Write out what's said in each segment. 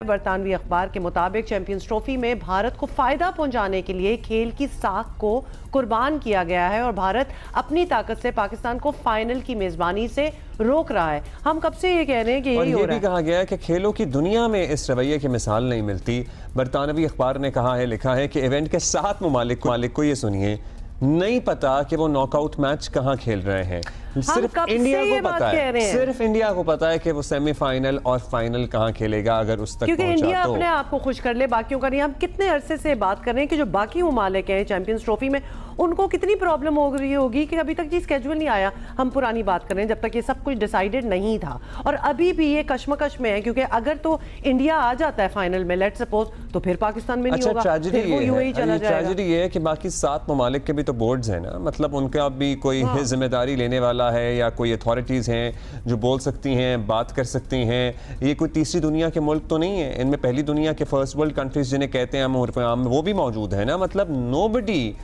बरतानवी अखबार के मुताबिक चैंपियंस ट्रॉफी में भारत को फायदा पहुंचाने के लिए खेल की साख को कुर्बान किया गया है और भारत अपनी ताकत से पाकिस्तान को फाइनल की मेजबानी से रोक रहा है। हम कब से ये कह रहे हैं कि यही हो रहा है। भी कहा गया है कि खेलों की दुनिया में इस रवैये की मिसाल नहीं मिलती। बरतानवी अखबार ने कहा है, लिखा है कि इवेंट के 7 ममालिक को ये सुनिए, नहीं पता कि वो नॉकआउट मैच कहाँ खेल रहे हैं। सिर्फ इंडिया को पता है, सिर्फ इंडिया को पता है कि वो सेमीफाइनल और फाइनल कहाँ खेलेगा अगर उस तक क्योंकि इंडिया तो। अपने आप को खुश कर ले, बाकियों का नहीं। हम कितने अरसे से बात कर रहे हैं कि जो बाकी ममालिक हैं चैंपियंस ट्रॉफी में, उनको कितनी प्रॉब्लम हो रही होगी कि अभी तक जी स्केड्यूल नहीं आया। हम पुरानी बात कर रहे हैं जब तक ये सब कुछ डिसाइडेड नहीं था, और अभी भी ये कश्मकश में है क्योंकि अगर तो इंडिया आ जाता है फाइनल में, लेट्स सपोज, तो फिर पाकिस्तान में नहीं होगा, फिर वो यूएई चला जाएगा। ट्रेजेडी ये है कि बाकी 7 ममालिक के भी तो बोर्ड्स हैं ना, मतलब उनका भी कोई जिम्मेदारी लेने वाला है या कोई अथॉरिटीज़ हैं जो बोल सकती हैं, बात कर सकती हैं। ये कोई तीसरी दुनिया के मुल्क तो नहीं है, इनमें पहली दुनिया के फर्स्ट वर्ल्ड कंट्रीज जिन्हें कहते हैं हम, वो भी मौजूद है ना। मतलब nobody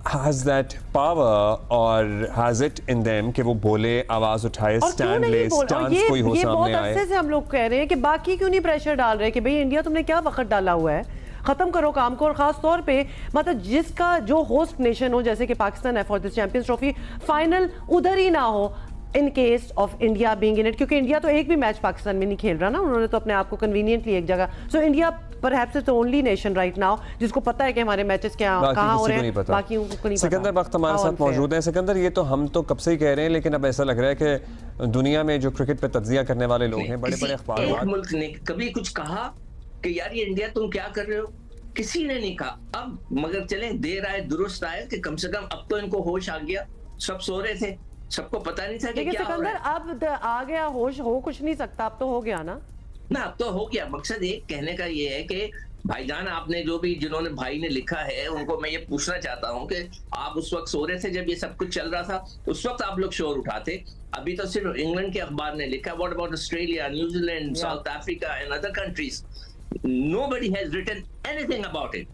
has that power or has it in them कि वो बोले, आवाज उठाए, स्टैंड ले, स्टांस कोई हो सामने आए। बहुत से हम लोग कह रहे हैं कि बाकी क्यों नहीं प्रेशर डाल रहे कि भाई इंडिया तुमने क्या वक्त डाला हुआ है, खत्म करो काम को। और खास तौर पे मतलब जिसका जो होस्ट नेशन हो, जैसे कि पाकिस्तान है for this champions trophy, final उधर ही ना हो in case of India being in it, क्योंकि इंडिया तो एक भी मैच पाकिस्तान में नहीं खेल रहा ना, उन्होंने तो अपने आप को कन्वीनियंटली एक जगह। So India perhaps is the only nation right now जिसको पता है कि हमारे मैचेस कहाँ हो रहे हैं, बाकियों को नहीं पता। सिकंदर बख्त हमारे साथ मौजूद है। सिकंदर, ये तो हम तो कब से ही कह रहे हैं, लेकिन अब ऐसा लग रहा है कि दुनिया में जो क्रिकेट पे तज्जिया करने वाले लोग हैं, बड़े बड़े अखबार, मुल्क ने कभी कुछ कहा कि यार ये इंडिया तुम क्या कर रहे हो? किसी ने नहीं कहा। अब मगर चले, देर आए दुरुस्त आए कि कम से कम अब तो इनको होश आ गया। सब सो रहे थे, सबको पता नहीं था कि क्या हो रहा है। अब आ गया होश, हो कुछ नहीं सकता, अब तो हो गया ना। अब तो हो गया। मकसद एक कहने का ये है कि भाईजान, आपने जो भी जिन्होंने भाई ने लिखा है उनको मैं ये पूछना चाहता हूं कि आप उस वक्त सो रहे थे जब ये सब कुछ चल रहा था, उस वक्त आप लोग शोर उठाते। अभी तो सिर्फ इंग्लैंड के अखबार ने लिखा, what about Australia, New Zealand, South Africa and other countries? Nobody has written anything about it,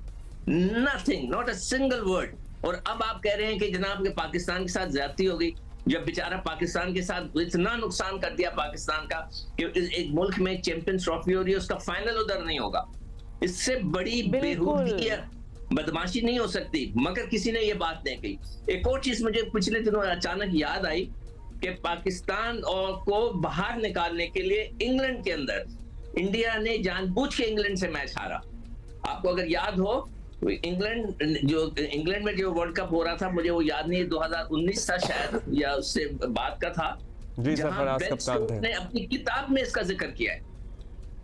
nothing, not a single word. और अब आप कह रहे हैं कि जनाब के पाकिस्तान के साथ ज्यादती हो गई, जब बेचारा पाकिस्तान के साथ इतना नुकसान कर दिया पाकिस्तान का कि एक मुल्क में चैंपियंस ट्रॉफी हो रही है, उसका फाइनल उधर नहीं होगा। इससे बड़ी बेहूदगी या बदमाशी नहीं हो सकती। मगर किसी ने ये बात नहीं कही। एक और चीज मुझे पिछले दिनों अचानक याद आई कि पाकिस्तान और को बाहर निकालने के लिए इंग्लैंड के अंदर इंडिया ने जानबूझ के इंग्लैंड से मैच हारा। आपको अगर याद हो, इंग्लैंड में जो वर्ल्ड कप हो रहा था, मुझे वो याद नहीं, 2019 था शायद, या उससे बात का था, जहां बेन स्टोक्स ने अपनी किताब में इसका जिक्र किया है।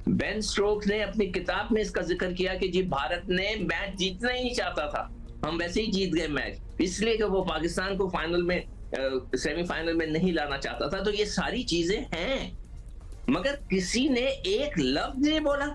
बेन स्टोक्स ने अपनी किताब में इसका जिक्र किया कि जी भारत ने मैच जीतना ही नहीं चाहता था, हम वैसे ही जीत गए मैच, इसलिए कि वो पाकिस्तान को फाइनल में, सेमीफाइनल में नहीं लाना चाहता था। तो ये सारी चीजें हैं, मगर किसी ने एक लफ्ज नहीं बोला।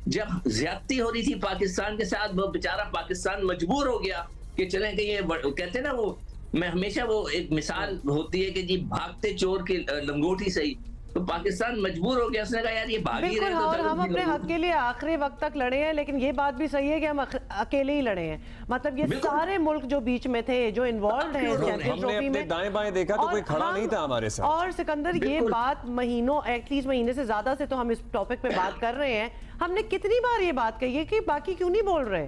जब ज्यादती हो रही थी पाकिस्तान के साथ, वो बेचारा पाकिस्तान मजबूर हो गया कि चले कि ये कहते ना, वो मैं हमेशा वो एक मिसाल होती है कि जी भागते चोर की लंगोटी सही, तो पाकिस्तान मजबूर हो गया। उसने कहा यार ये भाग ही रहे हैं, और हम अपने हक के लिए आखिरी वक्त तक लड़े हैं, लेकिन ये बात भी सही है कि हम अकेले ही लड़े हैं। मतलब ये सारे मुल्क जो बीच में थे, जो इन्वॉल्व हैं चैंपियंस ट्रॉफी में, दाएं बाएं देखा तो कोई खड़ा नहीं था हमारे साथ। और सिकंदर, ये बात महीनों, एटलीस्ट महीने से ज्यादा से तो हम इस टॉपिक पे बात कर रहे हैं। हमने कितनी बार ये बात कही है कि बाकी क्यों नहीं बोल रहे।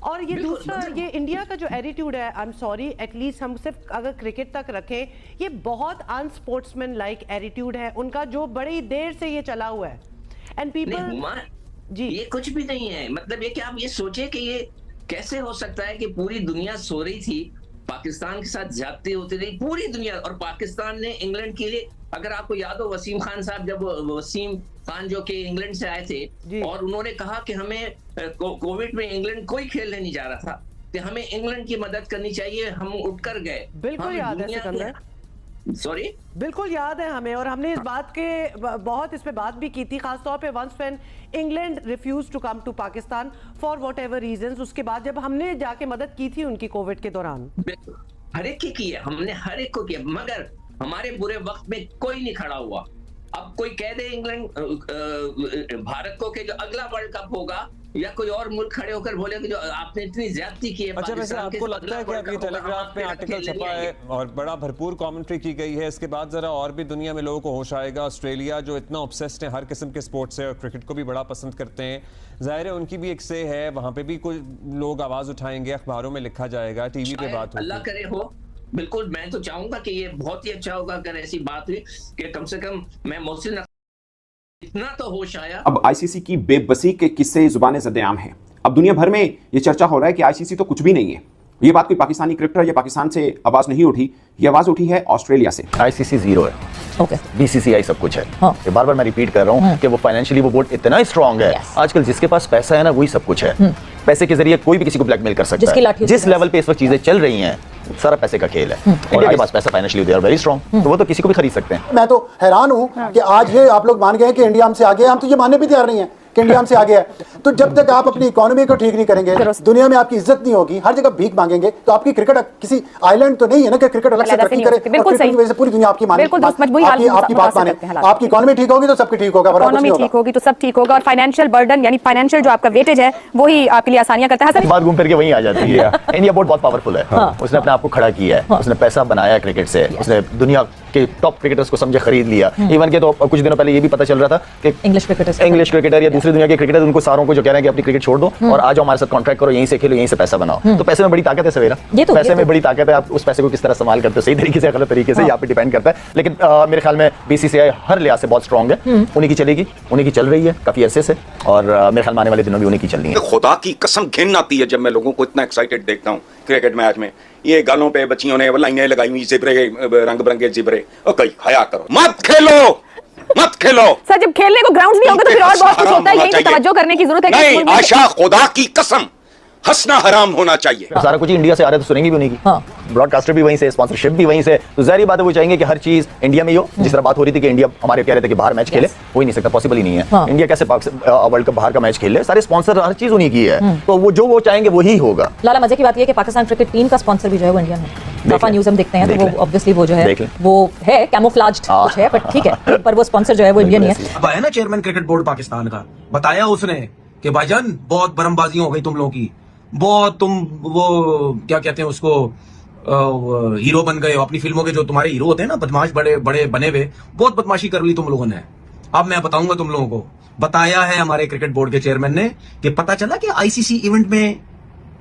और ये दूसरा, ये इंडिया का जो एटीट्यूड है, आई एम सॉरी, एटलीस्ट हम सिर्फ अगर क्रिकेट तक रखें, ये बहुत अनस्पोर्ट्समैन लाइक एटीट्यूड है उनका, जो बड़ी देर से ये चला हुआ है। एंड पीपल जी, ये कुछ भी नहीं है। मतलब ये कि आप ये सोचे कि ये कैसे हो सकता है कि पूरी दुनिया सो रही थी, पाकिस्तान के साथ ज्यादती होती रही पूरी दुनिया, और पाकिस्तान ने इंग्लैंड के लिए, अगर आपको याद हो, वसीम खान साहब, जब वसीम खान जो कि इंग्लैंड से आए थे और उन्होंने कहा कि हमें कोविड में इंग्लैंड कोई खेलने नहीं जा रहा था, कि हमें इंग्लैंड की मदद करनी चाहिए, हम उठकर गए। बिल्कुल याद है सिकंदर, सॉरी, बिल्कुल याद है हमें, और हमने इस बात के बहुत इस पे बात भी की थी, खासतौर पे once when England refuse to come to Pakistan for whatever reasons. उसके बाद जब हमने जाके मदद की थी उनकी कोविड के दौरान, हर एक की है, हमने हर एक को किया, मगर हमारे बुरे वक्त में कोई नहीं खड़ा हुआ। अब कोई कह दे इंग्लैंड भारत को कि जो अगला वर्ल्ड कप होगा, या कोई और मुल्क खड़े होकर बोले कि जो आपने इतनी ज्यादती की है। अच्छा, वैसे आपको लगता है कि अभी टेलीग्राफ में आर्टिकल छपा है और बड़ा भरपूर कमेंट्री की गई है, इसके बाद जरा और भी दुनिया में लोगों को होश आएगा? ऑस्ट्रेलिया जो इतना ऑब्सेस्ड है हर किस्म के स्पोर्ट से और क्रिकेट को भी बड़ा पसंद करते हैं, जाहिर है उनकी भी एक से है, वहां पे भी कोई लोग आवाज उठाएंगे, अखबारों में लिखा जाएगा, टीवी पे बात होगी। अल्लाह करे हो, बिल्कुल मैं तो चाहूंगा कि ये बहुत ही अच्छा होगा अगर ऐसी बात हुई कि कम से कम मैं मोहसिन इतना तो होश आया। अब आईसीसी की बेबसी के किस्से जुबान ज़द-ए-आम हैं। अब दुनिया भर में ये चर्चा हो रहा है कि आईसीसी तो कुछ भी नहीं है। ये बात कोई पाकिस्तानी क्रिकेटर या पाकिस्तान से आवाज नहीं उठी, ये आवाज उठी है ऑस्ट्रेलिया से। आईसीसी जीरो है, ओके, बीसीसीआई सब कुछ है। हाँ। ये बार बार मैं रिपीट कर रहा हूँ कि वो फाइनेंशियली वो बोर्ड इतना स्ट्रांग है। आजकल जिसके पास पैसा है ना, वही सब कुछ है। पैसे के जरिए कोई भी किसी को ब्लैकमेल कर सकता है। जिस लेवल पे इस वक्त चीजें चल रही हैं, सारा पैसे का खेल है। इंडिया के पास पैसा financially they are very strong, तो वो तो किसी को भी खरीद सकते हैं। मैं तो हैरान हूँ कि आज ये आप लोग मान गए कि इंडिया हमसे आगे है। हम तो ये मानने भी तैयार नहीं है कि इंडिया हमसे आगे है। तो जब तक आप अपनी इकोनॉमी को ठीक नहीं करेंगे, दुनिया में आपकी इज्जत नहीं होगी, हर जगह भीख मांगेंगे, तो आपकी क्रिकेट किसी आइलैंड तो नहीं है ना कि क्रिकेट अलग से तरक्की करे। बिल्कुल सही, वजह से पूरी दुनिया आपकी माने, आपकी बात माने। आपकी इकोनॉमी ठीक होगी तो सबकी ठीक होगा, इकोनॉमी ठीक होगी तो सब ठीक होगा। और फाइनेंशियल बर्डन यानी फाइनेंशियल जो आपका वेटेज है वही आपके लिए आसानियां करता है। बात घूम फिर के वहीं आ जाती है। इंडिया बोर्ड बहुत पावरफुल है। उसने अपने आप को खड़ा किया है, उसने पैसा बनाया क्रिकेट से, उसने दुनिया के टॉप क्रिकेटर्स को समझे खरीद लिया। इवन के तो कुछ दिनों पहले ये भी पता चल रहा था कि इंग्लिश क्रिकेटर या दूसरी दुनिया के क्रिकेटर उनको सारों को जो कह रहे हैं कि अपनी क्रिकेट छोड़ दो और आ जाओ हमारे साथ कॉन्ट्रैक्ट करो, यहीं से खेलो, यहीं से पैसा बनाओ। तो पैसे में बड़ी ताकत है सवेरा, पैसे में बड़ी ताकत है। आप उस पैसे को किस तरह इस्तेमाल करते हो, सही तरीके से गलत तरीके से, यहाँ पे डिपेंड करता है। लेकिन मेरे ख्याल में बीसीसीआई हर लिहाज से बहुत स्ट्रांग है। उन्हीं की चलेगी, उन्हीं की चल रही है काफी अरसे से, और मेरे ख्याल में आने वाले दिनों में उन्हीं की चलनी है। खुदा की कसम घिन आती है जब मैं लोगों को इतना एक्साइटेड देखता हूँ क्रिकेट मैच में। ये गालों पे बच्चियों ने लाइनें लगाई हुई, जिब्रे, रंग बिरंगे जिब्रे, और कहीं खाया करो, मत खेलो। सर, जब खेलने को ग्राउंड नहीं होगा तो फिर और बहुत कुछ होता है, यही तो तवज्जो करने की जरूरत है। नहीं आशा, खुदा की कसम हंसना हराम होना चाहिए। सारा कुछ इंडिया से आ रहा है तो सुनेंगे भी उन्हीं की। ब्रॉडकास्टर भी वहीं से, स्पॉन्सरशिप भी वहीं से, तो जाहिर बात है वो चाहेंगे कि हर चीज इंडिया में ही हो। जिस तरह बात हो रही थी कि इंडिया, हमारे कह रहे थे कि बाहर मैच खेले, हो ही नहीं सकता, पॉसिबल ही नहीं है। इंडिया कैसे वर्ल्ड कप बाहर का मैच खेले? सारे स्पॉन्सर, हर चीज उन्हीं की है, तो वो जो वो चाहेंगे वही होगा। लाला, मजे की बात ये कि पाकिस्तान क्रिकेट टीम का स्पॉन्सर भी जो है वो इंडियन है। काफा न्यूज़ हम देखते हैं तो वो ऑब्वियसली वो जो है वो है कैमोफ्लेज्ड कुछ है, बट ठीक है, पर वो स्पॉन्सर जो है वो इंडियन ही है। अब आया ना चेयरमैन क्रिकेट बोर्ड पाकिस्तान का, बताया उसने कि भाईजान बहुत बरमबाजी हो गई तुम लोगों की, बहुत तुम वो क्या कहते हैं उसको हीरो बन गए हो अपनी फिल्मों के। जो तुम्हारे हीरो होते हैं ना, बदमाश बड़े बड़े बने हुए, बहुत बदमाशी कर ली तुम लोगों ने। अब मैं बताऊंगा तुम लोगों को, बताया है हमारे क्रिकेट बोर्ड के चेयरमैन ने कि पता चला कि आईसीसी इवेंट में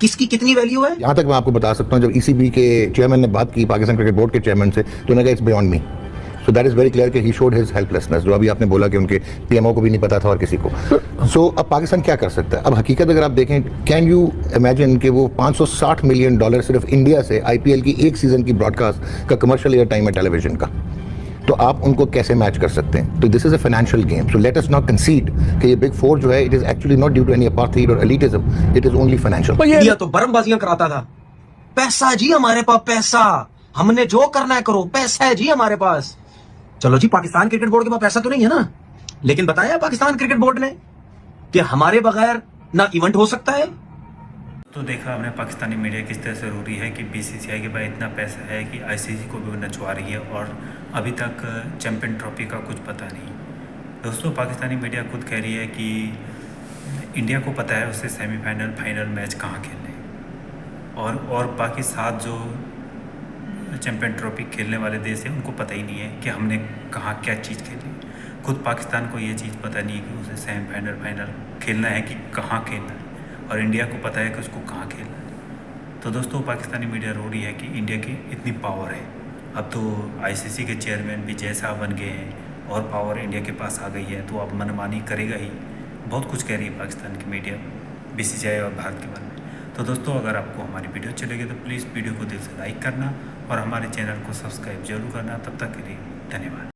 किसकी कितनी वैल्यू है। यहाँ तक मैं आपको बता सकता हूँ, जब ईसीबी के चेयरमैन ने बात की पाकिस्तान क्रिकेट बोर्ड के चेयरमैन से, तो उन्होंने कहा it's beyond me. So that is very clear कि ही शोड हिज हेल्पलेसनेस, जो अभी आपने बोला कि उनके पीएमओ को भी नहीं पता था और किसी को। सो अब पाकिस्तान क्या कर सकता है? अब हकीकत अगर आप देखें, कैन यू इमेजिन कि वो $560 मिलियन सिर्फ इंडिया से आईपीएल की एक सीजन की ब्रॉडकास्ट का कमर्शियल एयर टाइम है टेलीविजन का, तो आप उनको कैसे मैच कर सकते हैं? तो this is a financial game, so let us not consider कि ये बिग फोर जो है it is actually not due to any apartheid और elitism, it is only financial. India तो बरमबाजियां कराता था, पैसा जी हमारे पास, पैसा, हमने जो करना है करो, पैसा है जी हमारे पास। चलो जी, पाकिस्तान क्रिकेट बोर्ड के पास पैसा तो नहीं है ना, लेकिन बताया पाकिस्तान क्रिकेट बोर्ड ने कि हमारे बगैर ना इवेंट हो सकता है। तो देखा हमने पाकिस्तानी मीडिया किस तरह से रो रही है कि बीसीसीआई के पास इतना पैसा है कि आईसीसी को भी नचवा रही है, और अभी तक चैंपियन ट्रॉफी का कुछ पता नहीं। दोस्तों, पाकिस्तानी मीडिया खुद कह रही है कि इंडिया को पता है उससे सेमीफाइनल फाइनल मैच कहाँ खेलने, और बाकी 7 जो चैंपियन ट्रॉफी खेलने वाले देश हैं उनको पता ही नहीं है कि हमने कहाँ क्या चीज़ खेली। खुद पाकिस्तान को ये चीज़ पता नहीं है कि उसे सेमीफाइनल फाइनल खेलना है कि कहाँ खेलना है, और इंडिया को पता है कि उसको कहाँ खेलना है। तो दोस्तों, पाकिस्तानी मीडिया रो रही है कि इंडिया की इतनी पावर है, अब तो आईसीसी के चेयरमैन भी जैसा बन गए हैं और पावर इंडिया के पास आ गई है, तो अब मनमानी करेगा ही। बहुत कुछ कह रही है पाकिस्तान की मीडिया बीसीसीआई और भारत के बारे में। तो दोस्तों, अगर आपको हमारी वीडियो चलेगी तो प्लीज़ वीडियो को दिल से लाइक करना और हमारे चैनल को सब्सक्राइब जरूर करना। तब तक के लिए धन्यवाद।